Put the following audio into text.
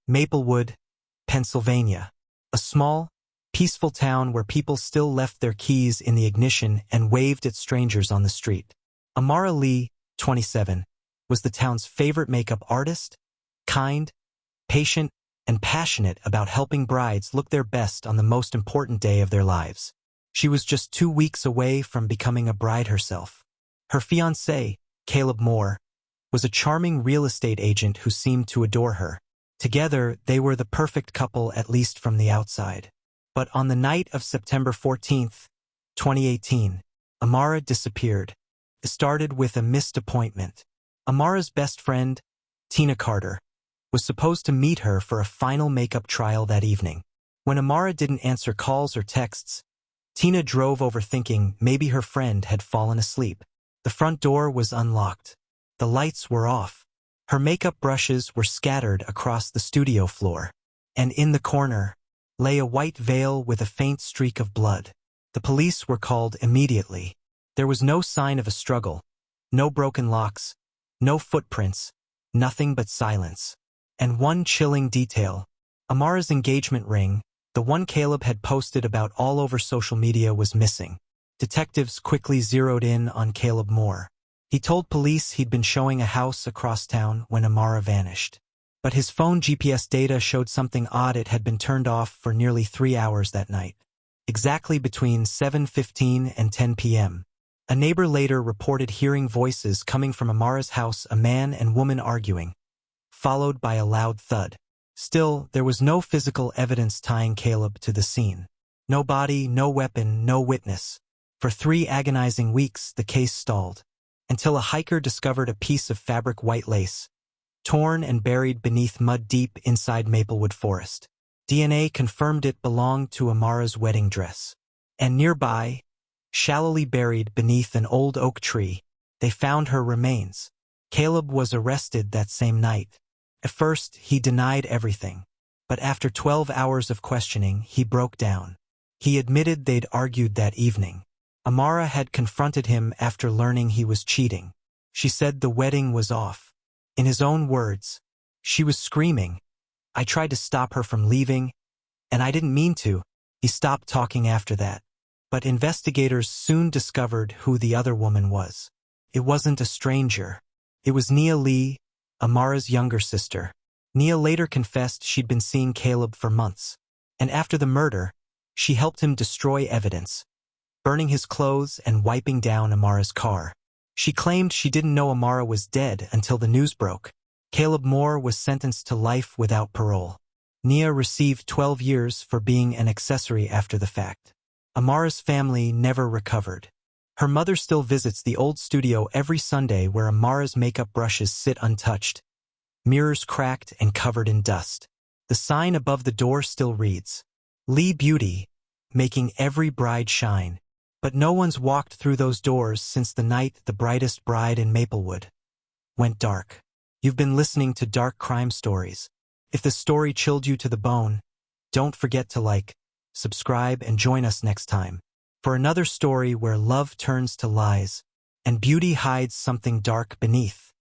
Maplewood, Pennsylvania. A small, peaceful town where people still left their keys in the ignition and waved at strangers on the street. Amara Leigh, 27, was the town's favorite makeup artist, kind, patient, and passionate about helping brides look their best on the most important day of their lives. She was just 2 weeks away from becoming a bride herself. Her fiancé, Caleb Moore, was a charming real estate agent who seemed to adore her. Together, they were the perfect couple, at least from the outside. But on the night of September 14, 2018, Amara disappeared. It started with a missed appointment. Amara's best friend, Tina Carter, was supposed to meet her for a final makeup trial that evening. When Amara didn't answer calls or texts, Tina drove over thinking maybe her friend had fallen asleep. The front door was unlocked. The lights were off. Her makeup brushes were scattered across the studio floor. And in the corner lay a white veil with a faint streak of blood. The police were called immediately. There was no sign of a struggle, no broken locks, no footprints, nothing but silence. And one chilling detail: Amara's engagement ring, the one Caleb had posted about all over social media, was missing. Detectives quickly zeroed in on Caleb Moore. He told police he'd been showing a house across town when Amara vanished. But his phone GPS data showed something odd. It had been turned off for nearly 3 hours that night, exactly between 7:15 and 10 p.m. A neighbor later reported hearing voices coming from Amara's house, a man and woman arguing, followed by a loud thud. Still, there was no physical evidence tying Caleb to the scene. No body, no weapon, no witness. For 3 agonizing weeks, the case stalled, until a hiker discovered a piece of fabric white lace, torn and buried beneath mud deep inside Maplewood Forest. DNA confirmed it belonged to Amara's wedding dress. And nearby, shallowly buried beneath an old oak tree, they found her remains. Caleb was arrested that same night. At first, he denied everything, but after 12 hours of questioning, he broke down. He admitted they'd argued that evening. Amara had confronted him after learning he was cheating. She said the wedding was off. In his own words, she was screaming, "I tried to stop her from leaving, and I didn't mean to." He stopped talking after that. But investigators soon discovered who the other woman was. It wasn't a stranger. It was Nia Leigh, Amara's younger sister. Nia later confessed she'd been seeing Caleb for months, and after the murder, she helped him destroy evidence, burning his clothes and wiping down Amara's car. She claimed she didn't know Amara was dead until the news broke. Caleb Moore was sentenced to life without parole. Nia received 12 years for being an accessory after the fact. Amara's family never recovered. Her mother still visits the old studio every Sunday where Amara's makeup brushes sit untouched, mirrors cracked and covered in dust. The sign above the door still reads, "Leigh Beauty, making every bride shine." But no one's walked through those doors since the night the brightest bride in Maplewood went dark. You've been listening to Dark Crime Stories. If the story chilled you to the bone, don't forget to like, subscribe, and join us next time for another story where love turns to lies and beauty hides something dark beneath.